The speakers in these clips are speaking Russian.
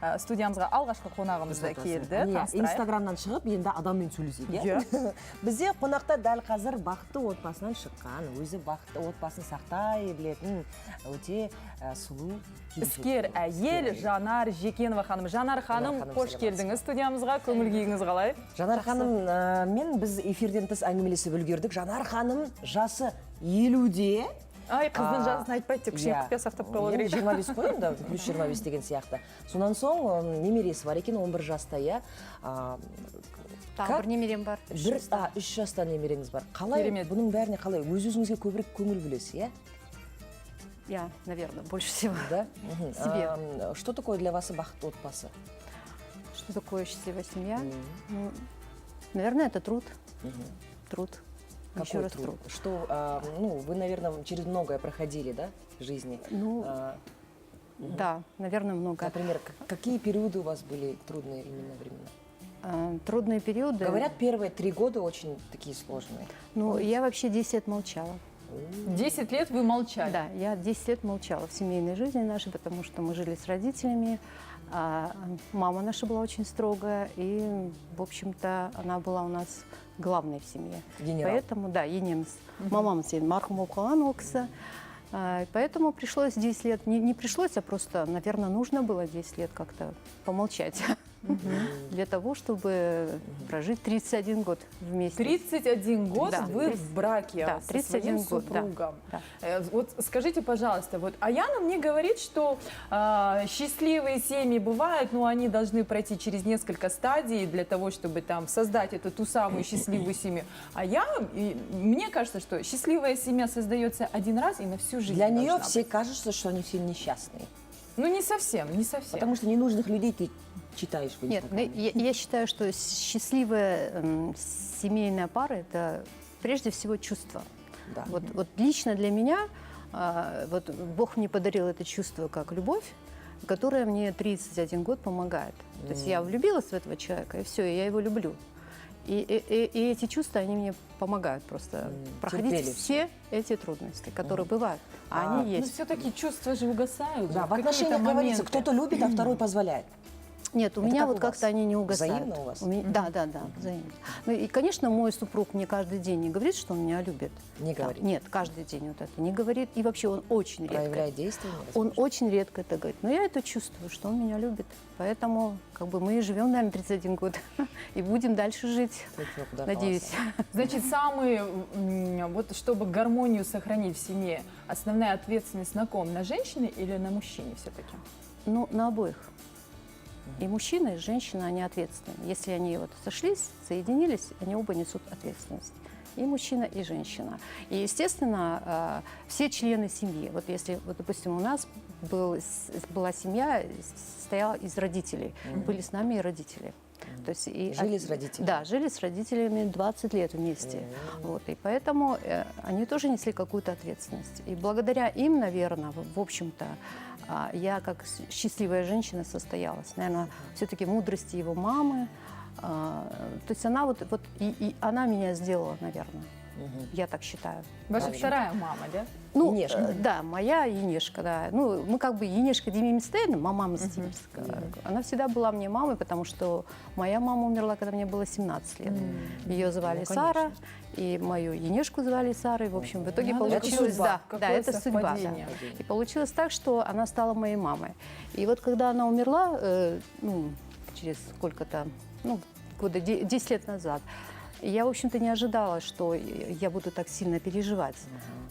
студиямызға алғашқы қонағымыз да келді. Инстаграмнан шығып, енді адаммен сөйлесейік. Бізде қонақта дәл қазір бақытты отбасынан шыққан, өзі бақытты отбасын сақтай білетін өте сұлу іскер әйел Жанар Жекенова ханым. Жанар ханым, қош келдіңіз студиямызға. Көңіл күйіңіз қалай? Жанар ханым, мен біз эфирден тыс әңгімелесіп үлгердік. Жанар ханым жасы 50-де. Ай, қыздың жасын айтпайды деп, кішкене құпия сақтап қалу керек. 25 қой енді, плюс 25 деген сияқты. Сонан соң немересі бар екен, 11 жаста, иә. Тағы бір немерем бар. 3 жаста немереңіз бар. Қалай, бұның бәріне қалай, өз-өзіңізге көбірек көңіл бөлесіз, иә? Я, наверное, больше всего. Да? Себе. Что такое для вас бақытты отбасы? Что такое счастливая семья? Наверное, это труд. Труд. Еще раз труд. Что, вы, наверное, через многое проходили, да, в жизни? Ну, да, наверное, много. Например, какие периоды у вас были трудные именно времена? Трудные периоды. Говорят, первые 3 года очень такие сложные. Ну, я вообще 10 лет молчала. 10 лет вы молчали? Да, я 10 лет молчала в семейной жизни нашей, потому что мы жили с родителями. Мама наша была очень строгая, и, в общем-то, она была у нас главной в семье. Генерал. Поэтому, да, енеміз. Мамам сен марқұм болып қалған ол кісі. Поэтому пришлось 10 лет, не пришлось, а просто, наверное, нужно было 10 лет как-то помолчать. Для того, чтобы прожить 31 год вместе. 31 год да, вы в браке, да, со 31 своим год, супругом. Да. Вот скажите, пожалуйста, вот Аяна мне говорит, что счастливые семьи бывают, но они должны пройти через несколько стадий для того, чтобы там создать эту ту самую счастливую семью. Мне кажется, что счастливая семья создается один раз и на всю жизнь. Для нее все кажется, что они все несчастные. Ну, не совсем, не совсем. Потому что ненужных людей ты читаешь в Инстаграме. Нет, я считаю, что счастливая семейная пара – это прежде всего чувство. Да. Вот лично для меня, вот Бог мне подарил это чувство как любовь, которая мне 31 год помогает. То есть я влюбилась в этого человека, и все, я его люблю. И эти чувства, они мне помогают просто проходить все эти трудности, которые бывают. А они есть. Но все-таки чувства же угасают. Да, в отношениях говорится, кто-то любит, а второй позволяет. Нет, у меня вот как-то они не угасают. Взаимно у вас? Да, взаимно. Ну и, конечно, мой супруг мне каждый день не говорит, что он меня любит. Не говорит? Нет, каждый день вот это не говорит. И вообще он очень редко. Проявляет действия? Он очень редко это говорит. Но я это чувствую, что он меня любит. Поэтому как бы мы живем, наверное, 31 год. И будем дальше жить. Надеюсь. Значит, вот чтобы гармонию сохранить в семье, основная ответственность на ком? На женщине или на мужчине все-таки? Ну, на обоих. И мужчина, и женщина, они ответственны. Если они вот сошлись, соединились, они оба несут ответственность. И мужчина, и женщина. И, естественно, все члены семьи. Вот если, вот, допустим, у нас была семья, состояла из родителей. Были с нами и родители. То есть, жили с родителями? Да, жили с родителями 20 лет вместе. Вот, и поэтому они тоже несли какую-то ответственность. И благодаря им, наверное, в общем-то, я как счастливая женщина состоялась. Наверное, все-таки мудрости его мамы. То есть она и она меня сделала, наверное. Я так считаю. Ваша вторая мама, да? Ну, Енешка. Да, моя Енешка, да. Ну, мы как бы Енешка Демимистейна, мама она всегда была мне мамой, потому что моя мама умерла, когда мне было 17 лет. Ее звали Сара, и мою Енешку звали Сара. И, в общем, в итоге получилось... Это судьба. И получилось так, что она стала моей мамой. И вот когда она умерла, через сколько-то, года 10 лет назад, я, в общем-то, не ожидала, что я буду так сильно переживать.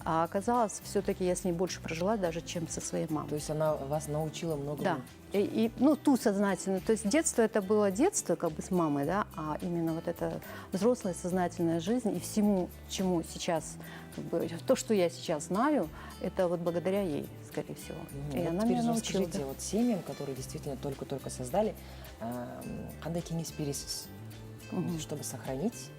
А оказалось, все-таки я с ней больше прожила даже, чем со своей мамой. То есть она вас научила многому? Да. Ту сознательную. То есть детство это было детство как бы с мамой, да, а именно вот эта взрослая сознательная жизнь и всему, чему сейчас, как бы, то, что я сейчас знаю, это вот благодаря ей, скорее всего. И она меня научила. Расскажите, вот семьям, которые действительно только-только создали, қандай кеңес бересіз, чтобы сохранить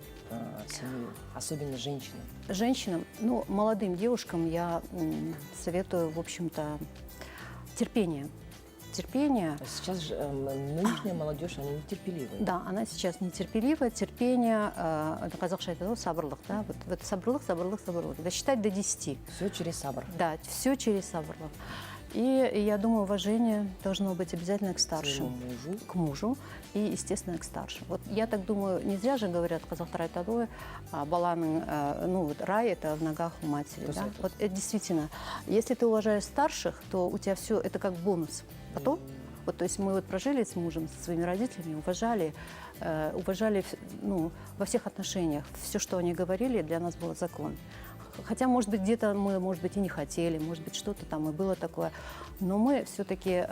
семью, особенно женщинам? Женщинам, молодым девушкам я советую, в общем-то, терпение. Терпение. Сейчас же нынешняя молодежь, она нетерпеливая. Да, она сейчас нетерпеливая. Терпение, қазақша айтады ғой, сабырлық, да? Вот сабырлық. Досчитать до 10. Все через сабр. Да, все через сабырлық. И я думаю, уважение должно быть обязательно к старшим. Мужу. К мужу и, естественно, к старшим. Вот я так думаю, не зря же говорят казахтар айтады, баланың, ну вот рай это в ногах у матери. Да? Вот это действительно, если ты уважаешь старших, то у тебя все это как бонус. Потом, вот, то есть мы вот прожили с мужем, со своими родителями, уважали, ну, во всех отношениях. Все, что они говорили, для нас был закон. Хотя, может быть, где-то мы, может быть, и не хотели, может быть, что-то там и было такое. Но мы все-таки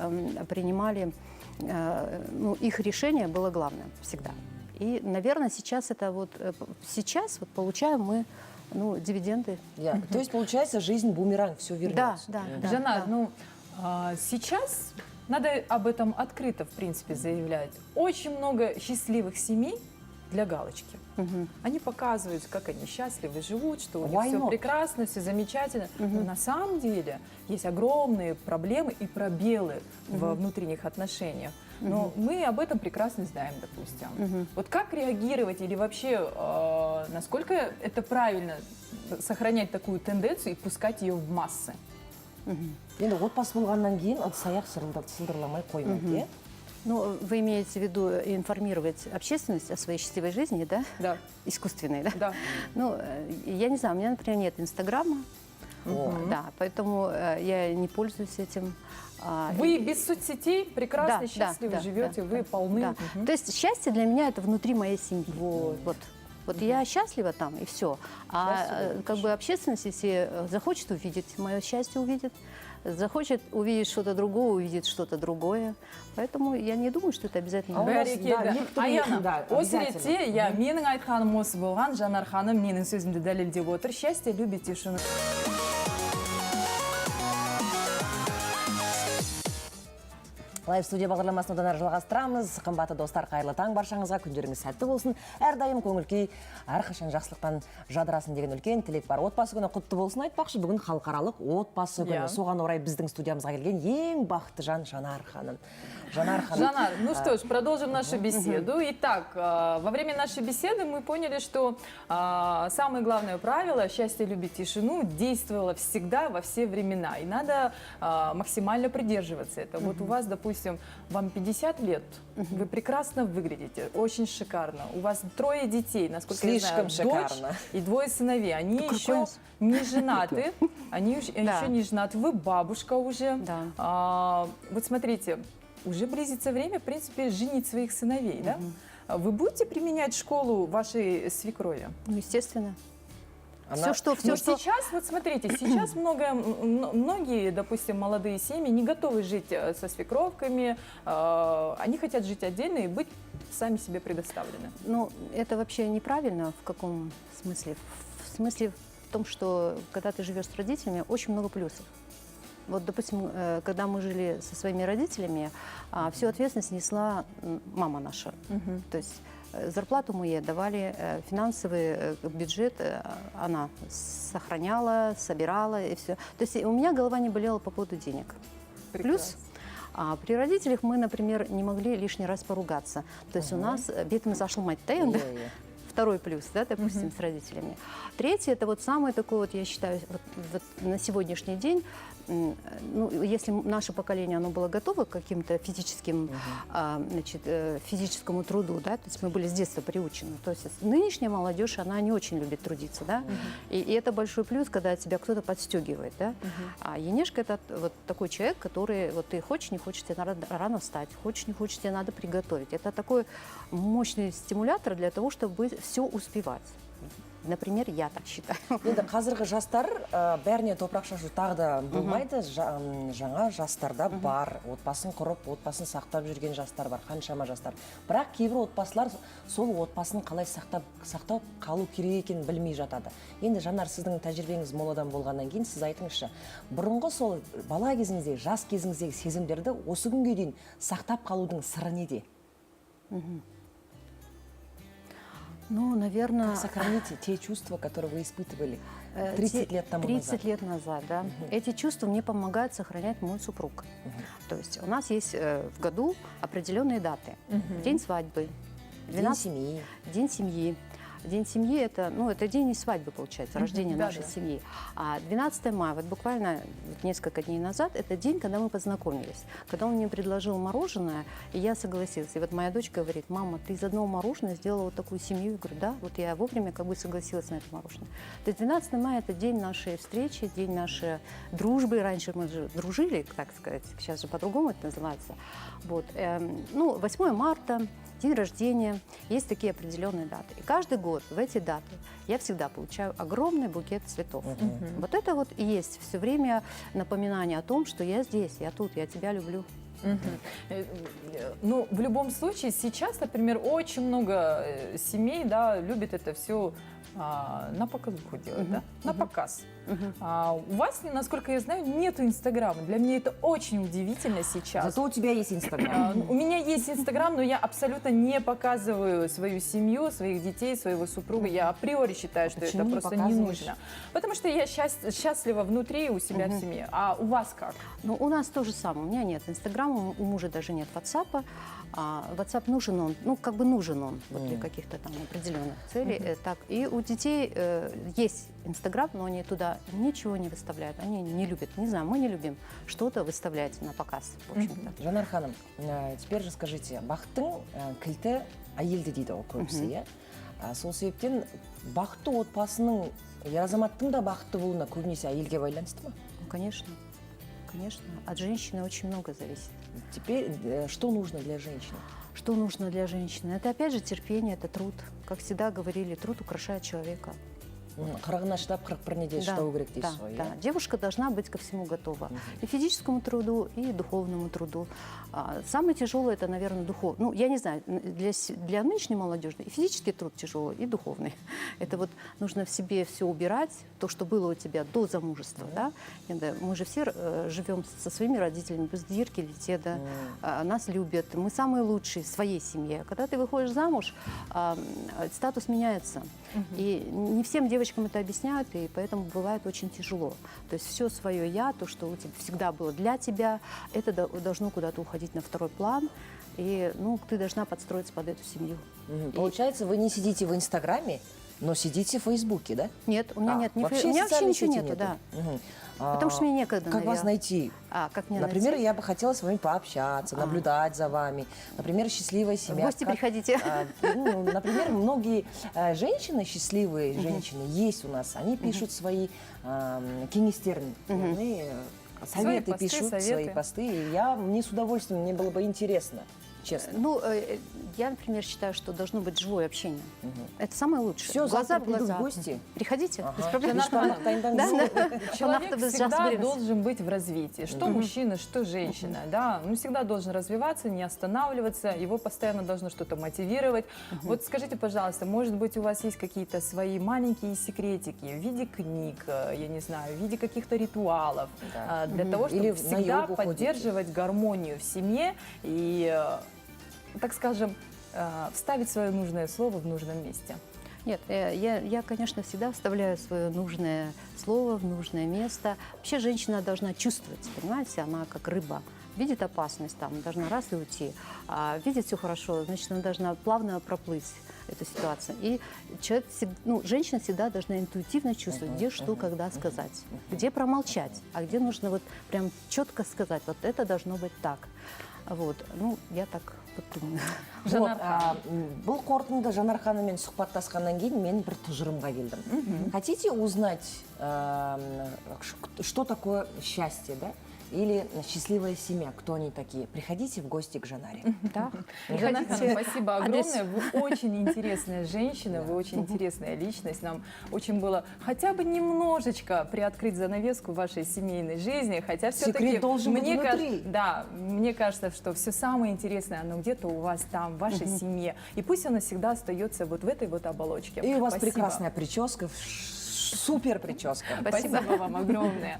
принимали, ну, их решение было главным всегда. И, наверное, сейчас это вот, сейчас вот получаем мы, ну, дивиденды. То есть, получается, жизнь бумеранг, все вернется. Да. Жанар, ну, сейчас надо об этом открыто, в принципе, заявлять. Очень много счастливых семей для галочки. Они показывают, как они счастливы живут, что у них Why все not? прекрасно, все замечательно. Но на самом деле есть огромные проблемы и пробелы во внутренних отношениях. Но мы об этом прекрасно знаем, допустим. Вот как реагировать или вообще, насколько это правильно сохранять такую тенденцию и пускать ее в массы? Енді отбасы болғаннан кейін ыдыс-аяқ сылдырламай қоймайды, иә? Ну, вы имеете в виду информировать общественность о своей счастливой жизни, да? Да. Искусственной, да? Да. Ну, я не знаю, у меня, например, нет Инстаграма, да, поэтому я не пользуюсь этим. Вы без соцсетей прекрасно, Да, счастливо да, живете, да, вы да, полны. да. То есть счастье для меня это внутри моей семьи. Вот я счастлива там, и все. А как бы общественность, если захочет увидеть, мое счастье увидит, захочет увидеть что-то другое, увидит что-то другое. Поэтому я не думаю, что это обязательно. Бәрекелді. Аяна, да, осы обязательно. ретте, я менің айтқаным осы болған, Жанар ханым менің сөзімді дәлелдеп отыр. Счастье любит тишину. Лайв студия бағдарламасын одан әрі жалғастырамыз. Қымбатты достар, қайырлы таң баршаңызға, күндеріңіз сәтті болсын. Әрдайым көңіл-күй, әрқашан жақсылықтан жадырасын деген үлкен тілек бар. Отбасы күні құтты болсын айтпақшы, бүгін халықаралық отбасы күні. Иә. Соған орай біздің студиямызға келген ең бақытты жан Жанар ханым. Жанар ханым. Жанар, ну что ж, продолжим нашу беседу. Итак, во время нашей беседы мы поняли, что самое главное правило «счастье любит тишину» действовало всегда, во все времена. И надо максимально придерживаться этого. Вот у вас, допустим, вам 50 лет, вы прекрасно выглядите, очень шикарно. У вас 3 детей, насколько Слишком я знаю, шикарно. дочь и 2 сыновей. Они Какой еще ужас. не женаты. Они еще не женаты. Вы бабушка уже. Да. Вот смотрите, уже близится время, в принципе, женить своих сыновей, да? Вы будете применять школу вашей свекрови? Ну, естественно. Она- Все, Но что... сейчас, вот смотрите, сейчас многие, допустим, молодые семьи не готовы жить со свекровками, они хотят жить отдельно и быть сами себе предоставлены. Ну, это вообще неправильно. В каком смысле? В смысле в том, что когда ты живешь с родителями, очень много плюсов. Вот, допустим, когда мы жили со своими родителями, всю ответственность несла мама наша. То есть зарплату мы ей давали, финансовый бюджет она сохраняла, собирала и все. То есть у меня голова не болела по поводу денег. Плюс при родителях мы, например, не могли лишний раз поругаться. То есть у нас бетом зашел мать Тейн, второй плюс, да, допустим, с родителями. Третий, это вот самый такой вот, я считаю, вот на сегодняшний день, ну, если наше поколение, оно было готово к каким-то физическим, значит, физическому труду, да, то есть мы были с детства приучены. То есть нынешняя молодежь, она не очень любит трудиться, да, и это большой плюс, когда тебя кто-то подстегивает, да. А Енешка это вот такой человек, который, вот ты хочешь, не хочешь, тебе надо рано встать, хочешь, не хочешь, тебе надо приготовить. Это такой мощный стимулятор для того, чтобы все успевать. Например, я так считаю. Енді қазіргі жастар бәріне топырақ шашу тағы да болмайды. Жаңа жастарда бар, отбасын құрып, отбасын сақтап жүрген жастар бар, қаншама жастар. Бірақ кейбір отбасылар сол отбасын қалай сақтап қалу керек екенін білмей жатады. Енді Жанар, сіздің тәжірибеңіз мол адам болғаннан кейін сіз айтыңызшы, бұрынғы сол бала кезіңіздегі, жас кезіңіздегі сезімдерді осы күнге дейін сақтап қалудың сыры неде? Ну, наверное... Сохраните те чувства, которые вы испытывали 30 лет тому назад. 30 лет назад, да. Эти чувства мне помогает сохранять мой супруг. То есть у нас есть в году определенные даты. День свадьбы, День семьи. День семьи, День семьи это, ну, это день и свадьбы, получается, рождение да, нашей да. семьи. А 12 мая, вот буквально вот несколько дней назад, это день, когда мы познакомились. Когда он мне предложил мороженое, и я согласилась. И вот моя дочь говорит: мама, ты из одного мороженого сделала вот такую семью. Я говорю: да, вот я вовремя как бы согласилась на это мороженое. То есть 12 мая это день нашей встречи, день нашей дружбы. Раньше мы же дружили, так сказать, сейчас же по-другому это называется. Вот. Ну, 8 марта, день рождения, есть такие определенные даты. И каждый год в эти даты я всегда получаю огромный букет цветов. Вот это вот и есть все время напоминание о том, что я здесь, я тут, я тебя люблю. Ну, в любом случае, сейчас, например, очень много семей, да, любят это все на показуху делать, да? На показ. У вас, насколько я знаю, нету Инстаграма. Для меня это очень удивительно сейчас. Зато у тебя есть Инстаграм. У меня есть Инстаграм, но я абсолютно не показываю свою семью, своих детей, своего супруга. Я априори считаю, что Почему это не просто не показываешь? нужно. Потому что я счастлива внутри у себя в семье. А у вас как? Ну, у нас то же самое. У меня нет Инстаграма, у мужа даже нет WhatsApp. WhatsApp нужен он, ну, как бы нужен он вот для каких-то там определенных целей. Так. И у детей есть Инстаграм, но они туда ничего не выставляют. Они не любят, не знаю, мы не любим что-то выставлять на показ, в общем-то. Жанар ханым, теперь же скажите, бақыттың кілті әйелде дейді ғой көбісі, иә? Сол себептен бақытты отбасының, ер азаматтың да бақытты болуына көбінесе әйелге байланысты ма? Ну, конечно, конечно. От женщины очень много зависит. Теперь, что нужно для женщины? Что нужно для женщины? Это опять же терпение, это труд. Как всегда говорили, труд украшает человека. Қырығына шыдап, 41 неден шыдау керек дейсіз ғой, да. иә? Девушка должна быть ко всему готова. И физическому труду, и духовному труду. Самое тяжелое это, наверное, духовный. Ну, я не знаю, для нынешней молодежи и физический труд тяжелый, и духовный. Это вот нужно в себе все убирать, то, что было у тебя до замужества. Да? Мы же все живем со своими родителями, без дирки, деда. Нас любят. Мы самые лучшие в своей семье. Когда ты выходишь замуж, статус меняется. И не всем девочкам это объясняют, и поэтому бывает очень тяжело. То есть все свое «я», то, что у тебя всегда было для тебя, это должно куда-то уходить на второй план, и ну, ты должна подстроиться под эту семью. Получается, вы не сидите в Инстаграме, но сидите в Фейсбуке, да? Нет, у меня нет. У меня вообще социальной ничего сети нету, да. Мгм. Потому что мне некогда, Как вас наверное. найти? Как мне Например, найти? я бы хотела с вами пообщаться, наблюдать за вами. Например, счастливая семья. В гости Как- приходите. Например, многие женщины, счастливые женщины, есть у нас. Они пишут свои кеңестерін, советы посты, пишут, советы. свои посты. И мне с удовольствием, мне было бы интересно, честно. Ну, я, например, считаю, что должно быть живое общение. Это самое лучшее. Всё, Глаза завтра в приду в глаза. гости. Приходите, без Ага. проблем. Человек Biz всегда разберемся. должен быть в развитии. Что мужчина, что женщина. Да? Он всегда должен развиваться, не останавливаться. Его постоянно должно что-то мотивировать. Вот скажите, пожалуйста, может быть, у вас есть какие-то свои маленькие секретики в виде книг, я не знаю, в виде каких-то ритуалов, Да. для того, Или чтобы на всегда йогу ходите. поддерживать гармонию в семье и, так скажем, вставить свое нужное слово в нужном месте. Нет, я, конечно, всегда вставляю свое нужное слово в нужное место. Вообще женщина должна чувствовать, понимаете, она как рыба. Видит опасность, там, должна раз и уйти. А видит все хорошо, значит, она должна плавно проплыть эту ситуацию. И человек, женщина всегда должна интуитивно чувствовать, где что, когда сказать, где промолчать, а где нужно вот прям четко сказать, вот это должно быть так. Вот, ну, я так вот думаю. Вот, бұл қорытынды Жанар ханыммен сұхбаттасқаннан кейін мен бір тұжырымға келдім. Хотите узнать, что такое счастье, да? Или счастливая семья, кто они такие? Приходите в гости к Жанаре. Да. Жанна, Приходите. спасибо Адрес. огромное. Вы очень интересная женщина, вы очень интересная личность. Нам очень было хотя бы немножечко приоткрыть занавеску вашей семейной жизни, хотя все-таки Секрет должен быть внутри. Да, мне кажется, что все самое интересное, оно где-то у вас там, в вашей семье. И пусть оно всегда остается вот в этой вот оболочке. И у вас Спасибо. прекрасная прическа, супер прическа. Спасибо вам огромное.